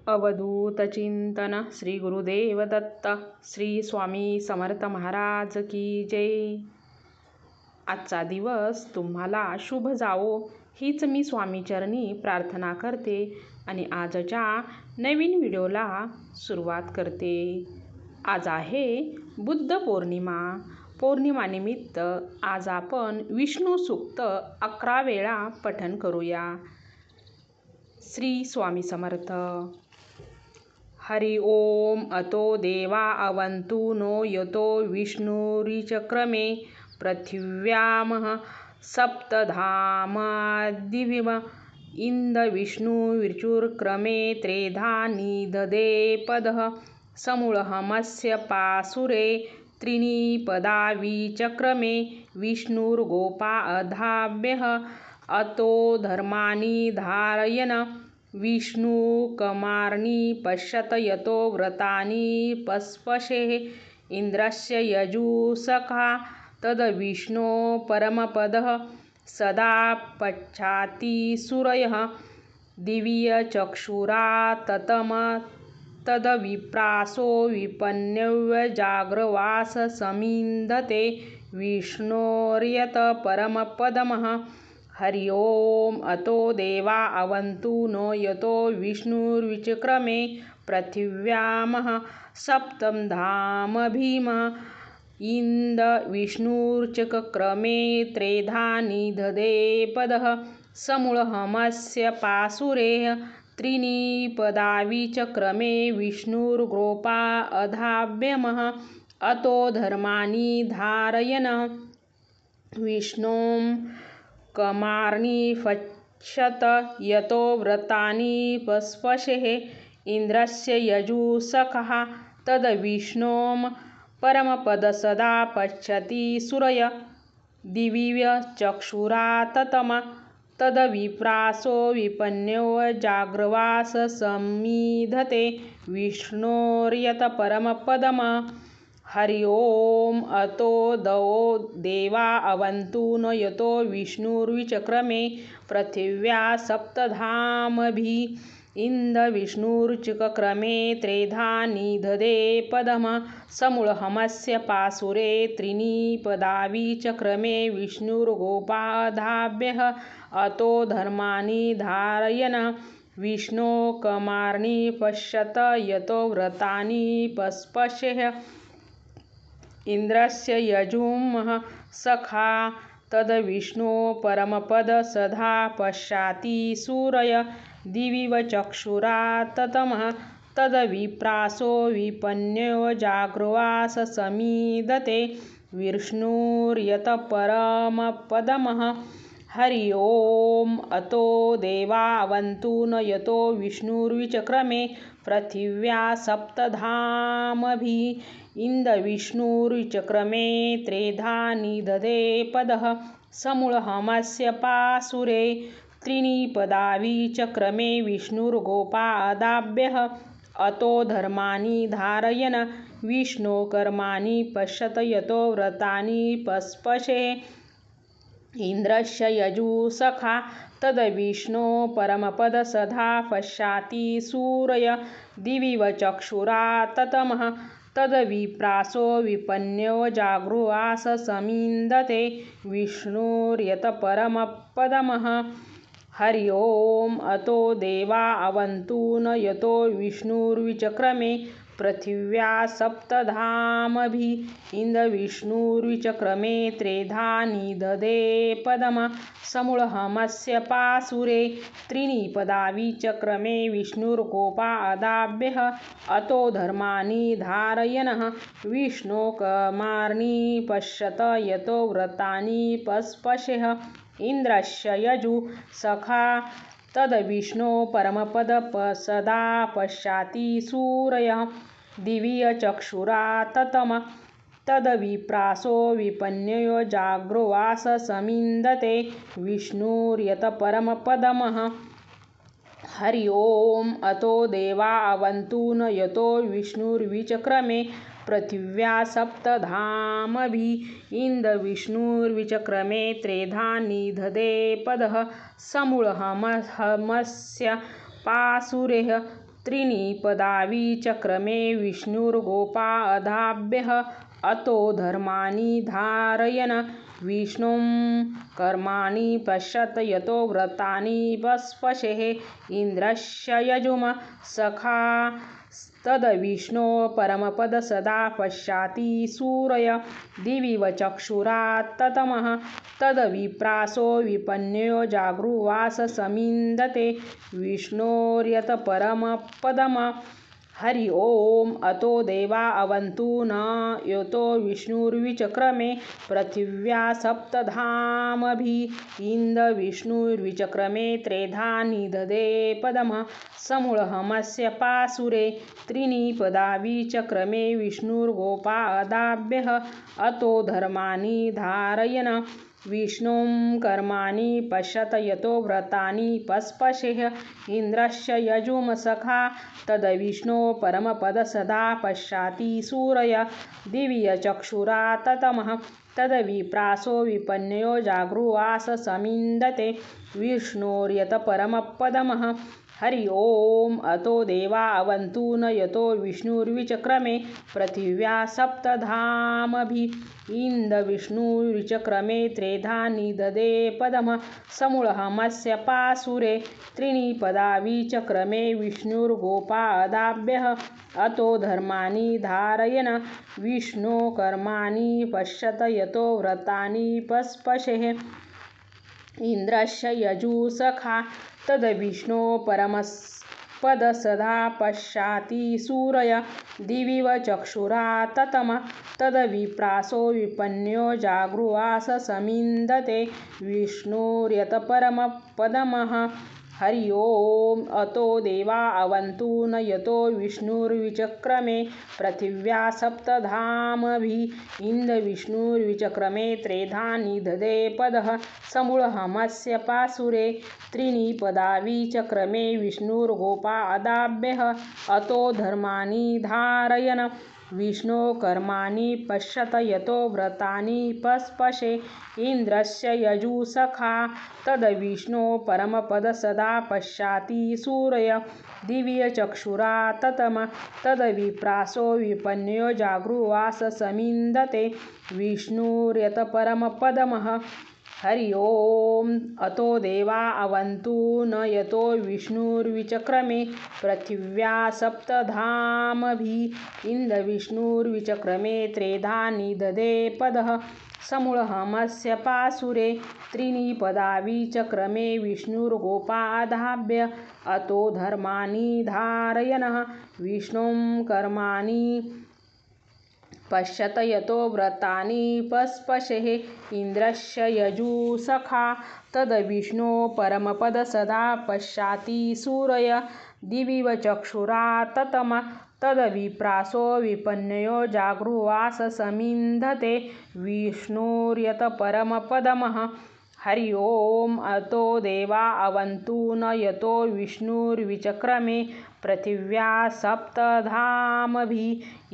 अवधूत चिंतन श्री गुरुदेव दत्त श्री स्वामी समर्थ महाराज की जय। आजचा दिवस तुम्हाला शुभ जावो हीच मी स्वामीचरणी प्रार्थना करते आणि आजच्या नवीन व्हिडिओला सुरुवात करते। आज आहे बुद्ध पौर्णिमा। पौर्णिमानिमित्त आज आपण विष्णू सूक्त 11 वेळा पठण करूया। श्री स्वामी समर्थ। हरि ओम अतो देवा अवन्तु नो यतो विष्णुरिचक्रमे पृथिव्यामः सप्तधामादिविव इंद विष्णुर्विचुर्क्रमे त्रेधा निदधे पदः समूलहमस्य पासुरे त्रीणि पदा विचक्रमे विष्णुर्गोपा अधाभ्यः अतो धर्माणि धारयन् विष्णुकर्माणि पश्यत यतो व्रतानि पस्पशेः इन्द्रस्य यजुःसखा तद्विष्णो परमपदः सदा पश्चाति सूरयः दिव्यचक्षुरा ततम तद्विप्रासो विपन्नव्यजाग्रवास समिन्धते विष्णोर्यत परमपदमः। हरि ओम अतो देवा अवन्तु नो यतो विष्णुर्विचक्रमे पृथिव्यामः सप्तधामभिः इंद विष्णुर्चक्रमे त्रेधा निदधे पदः समूलहमस्य पासुरे त्रीणि पदा विचक्रमे विष्णुर्गोपा अधाभ्यः अतो धर्माणि धारयन् विष्णुं कर्माणि पश्यत यतो व्रतानि पस्पशेः इन्द्रस्य यजुःसखः तद्विष्णों परमपदं सदा पश्यति सूरय दिव्यचक्षुरा ततम तद्विप्रासो विपन्यो जाग्रवास समिधते विष्णोर्यत परमपदम्। हरि ओम अतो देवा अवन्तु न यतो विष्णुर्विचक्रमे पृथिव्या सप्तधामभिः इंद विष्णुर्चक्रमे त्रेधा निदधे पदः समूलहमस्य पासुरे त्रीणि पदा विचक्रमे विष्णुर्गोपादाभ्यः अतो धर्माणि धारयन् विष्णुकर्माणि पश्यत यतो व्रतानि पस्पशेः इन्द्रस्य यजुःसखा तद्विष्णो परमपदं सदा पश्याति सूरय दिव्यचक्षुरा ततम तद्विप्रासो विपन्यो जाग्रवास समिधते विष्णुर्यत परमपदम्। हरि ओम अतो देवा अवन्तु न यतो विष्णुर्विचक्रमे पृथिव्या सप्तधामभिः इंद विष्णुर्विचक्रमे त्रेधा निदधे पदः समूलहमस्य पासुरे त्रीणि पदा विचक्रमे विष्णुर्गोपा अदाभ्यः अतो धर्माणि धारयन् विष्णुकर्माणि पश्यत यतो व्रतानि पस्पशेः इन्द्रस्य यजुःसखा तद्विष्णो परमपदं सदा पश्याति सूरय दिव्यचक्षुरा ततम तद्विप्रासो विपन्यो जागृवास समिन्धते विष्णुर्यत परमपदम्। हरि ओम अतो देवा अवन्तु न यतो विष्णुर्विचक्रमे पृथिव्या सप्तधामभिः इंद विष्णुर्विचक्रमे त्रेधा निदधे पदः समूलहमस्य पासुरे त्रीणि पदा विचक्रमे विष्णुर्गोपा अदाभ्यः अतो धर्माणि धारयन् विष्णुकर्माणि पश्यत यतो व्रतानि पस्पशेः इन्द्रस्य यजुःसखा तद्विष्णो परमपदं सदा पश्याति सूरय दिव्यचक्षुरा ततम तद्विप्रासो विपन्यो जाग्रवास समिन्धते विष्णुर्यत परमपदम्। हरि ओम अतो देवा अवन्तु न यतो विष्णुर्विचक्रमे पृथिव्या सप्तधामभिः इंद विष्णुर्विचक्रमे त्रेधा निदधे पदः समूलहमस्य पासुरे त्रीणि पदावि चक्रमे विष्णुर्गोपादाभ्यः अतो धर्माणि धारयन् विष्णुं कर्माणि पश्यत यतो व्रतानि पस्पशेः इन्द्रस्य यजुम सखा तद्विष्णो परमपद सदा पश्याति सूरय दिविव चक्षुरा ततमः तद्विप्रासो विपन्यो जागृवास समिन्दते विष्णोर्यत परमपदम हरि ओम अतो देवा अवन्तु न यतो विष्णुर्विचक्रमे पृथिव्या सप्तधामभि इन्द विष्णुर्विचक्रमे त्रेधा निदधे पदम समूलहमस्य पासुरे त्रीणि पदावि चक्रमे विष्णुर्गोपादाभ्यः अतो धर्माणि धारयन् विष्णुं कर्माणि पश्यत यतो व्रतानि पस्पशेः इन्द्रस्य यजुम सखा तद्विष्णो परमपद सदा पश्याति सूरय दिव्य चक्षुरा ततमः तद्विप्रासो विपन्यो जागृवास समिन्दते विष्णोर्यत परमपदमः हरि ओम अतो देवा अवन्तु न यतो विष्णुर्विचक्रमे पृथिव्या सप्तधामभि इन्द विष्णुर्विचक्रमे त्रेधा निदधे पदम समूलहमस्य पासुरे त्रीणि पदावि चक्रमे विष्णुर्गोपादाभ्यः अतो धर्माणि धारयन् विष्णो कर्माणि पश्यत यतो व्रतानि पस्पशेः इन्द्रस्य यजुसखा तद्विष्णो परमपद सदा पश्याति सूरय दिविव चक्षुरा ततम तद्विप्रासो विपन्यो जागृवास समिन्दते विष्णुर्यत परमपदमः हरि ओम अतो देवा अवन्तु न यतो विष्णुर्विचक्रमे पृथिव्या सप्तधामभि इन्द विष्णुर्विचक्रमे त्रेधा निदधे पदः समूलहमस्य पासुरे त्रीणि पदावि चक्रमे विष्णुर्गोपादाभ्यः अतो धर्माणि धारयन् विष्णो कर्माणि पश्यत यतो व्रतानि पस्पशे इन्द्रस्य यजुसखा तद्विष्णो परमपद सदा पश्याति सूरय दिव्य चक्षुरा ततम तद्विप्रासो विपन्यो जागृवास समिन्दते विष्णुर्यत परमपदमः हरि ओम अतो देवा अवन्तु न यतो विष्णुर्विचक्रमे पृथिव्या सप्तधामभि इन्द विष्णुर्विचक्रमे त्रेधा निदधे पदः समूलहमस्य पासुरे त्रीणि पदावि चक्रमे विष्णुर्गोपादाभ्य अतो धर्माणि धारयन् विष्णुं कर्माणि पश्यत यतो व्रतानि पस्पशेः इन्द्रस्य यजुसखा तद्विष्णो परमपद सदा पश्याति सूरय दिविव चक्षुरा ततम तद्विप्रासो विपन्यो जागृवास समिन्दते विष्णुर्यत परमपदमः हरि ओम अतो देवा अवन्तु न यतो विष्णुर्विचक्रमे पृथिव्या सप्तधामभि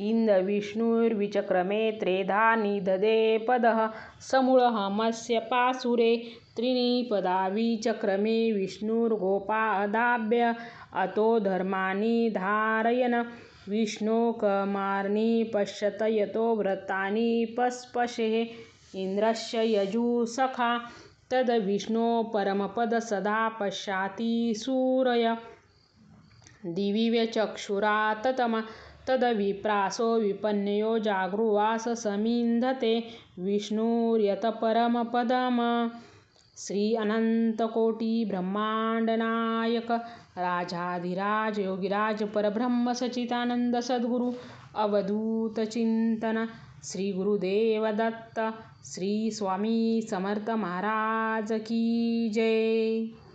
इन्द विष्णुर्विचक्रमे त्रेधा निदधे पदः समूलहमस्य पासुरे त्रीणि पदावि चक्रमे विष्णुर्गोपादाभ्य अतो धर्माणि धारयन् विष्णो कर्माणि पश्यत यतो व्रतानि पस्पशेः इन्द्रस्य यजुसखा तद्विष्णो परमपद सदा पश्याति सूरय दिविव चक्षुरा ततम तद्विप्रासो विपन्यो जागृवास समिन्दते विष्णुर्यत परमपदम श्री अनंतकोटि ब्रह्मांड नायक राजाधिराज योगिराज परब्रह्म सच्चिदानंद सद्गुरु अवधूत चिंतन श्री गुरुदेव दत्त श्री स्वामी समर्थ महाराज की जय।